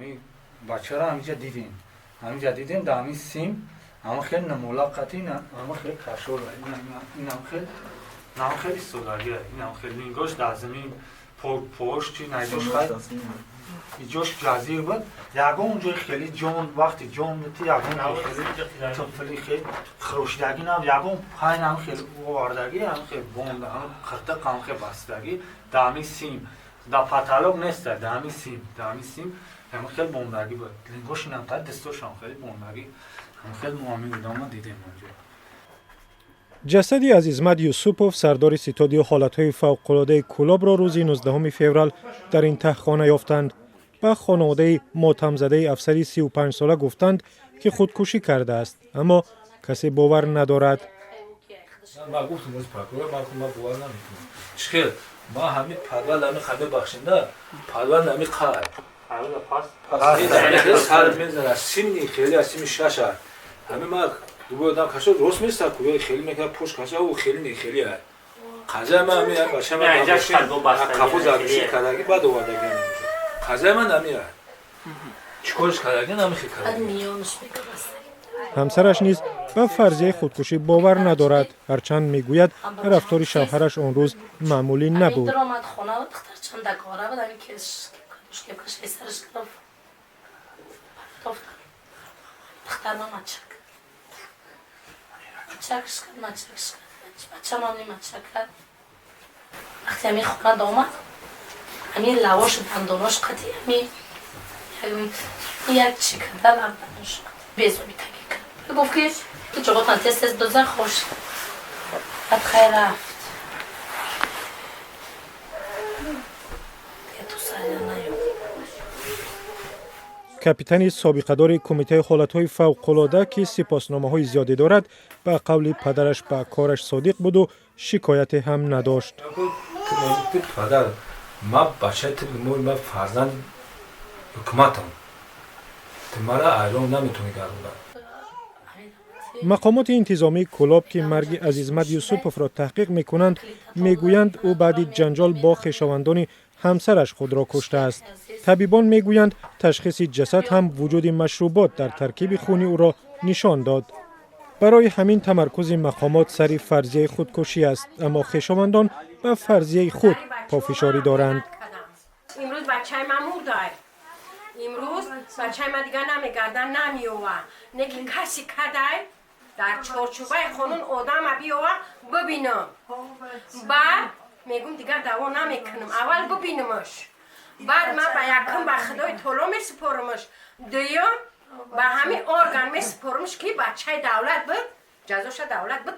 همین بچه را همینجا دیدیم در همین سیم اما خیلی نمولاقتی نه اما خیلی کشور این هم خیلی سوداگیه این هم خیلی نینگوش در زمین پشت چی نیدوش خیلی جوش جزیر بود یکم اونجا خیلی جون وقتی جون میتی یکم خیلی تفلی خیلی خروشدگی نه یکم پایین هم خیلی واردگی هم خیلی بوند هم خرطق هم خیلی بستگی در همین سیم در پتالوگ نیست در همین سیم هم خیلی بوندگی بود لینگوش این هم تا دستوش هم خیلی بوندگی هم خیلی مهمی بود ما دیدیم اونجا. جسد عزیزمد یوسوپوف سردار ستادی حالتهای فوق‌العاده کلاب را روز 19 فوریه در این تهخانه یافتند. به خانواده ماتم زده افسری 35 ساله گفتند که خودکشی کرده است اما کسی باور ندارد. ما گفتم از پروکرور ما باور نمیکنم. چخیر ما همین پادوال همین خبر بخشنده پادوال همین خال. پس خال میزنه سیمی خیلی از سیمی شاشه. همین ما دوباره دام کاشو روز میسته کوی خیلی میکنه پوش کاشو او خیلی نیخیلیه. قضا ما همین باشه ما کافو زدیش کردگی بعد اومدگی قضا من نمیاد. چیکارش کردگی نمیخواد کردگی. همسرش نیز به فرضیه خودکشی باور ندارد هرچند میگوید رفتار شوهرش آن روز معمولی نبود. وقتی همین خونه آمد همین لواش دنداناش قطعی همین یک چی کرده دنداناش بیزومی تگی کرد گفت که تو چقدر من تست دوزن خوش بعد خیر رفت دیگه تو سریع نیام. کاپیتان سابقه‌دار کمیته حالت‌های فوق‌العاده که سپاسنامه‌های زیادی دارد به قول پدرش به کارش صادق بود و شکایت هم نداشت. پدر ما بچه ما فرزند حکومتم مرا ایران نمیتونه گردوند. مقامات انتظامی کلاب که مرگ عزیزمد یوسوپوف را تحقیق میکنند میگویند او بعد جنجال با خویشاوندان همسرش خود را کشته است. طبیبان میگویند تشخیص جسد هم وجود مشروبات در ترکیب خون او را نشان داد. برای همین تمرکز مقامات سر فرضیه خودکشی است اما خویشاوندان به فرضیه خود پافشاری دارند. امروز بچه من مرده. امروز بچه من دیگه نمیگردن نمیوه. نگی کسی کرده در چارچوبه خانون آدم بیوه ببینم. بعد میگم دیگه دوا نمیکنم اول ببینمش. بعد من به یکم به خدای طلا میسپارمش. دویم به همین ارگان میسپارمش که بچه دولت بود جزاش دولت بود.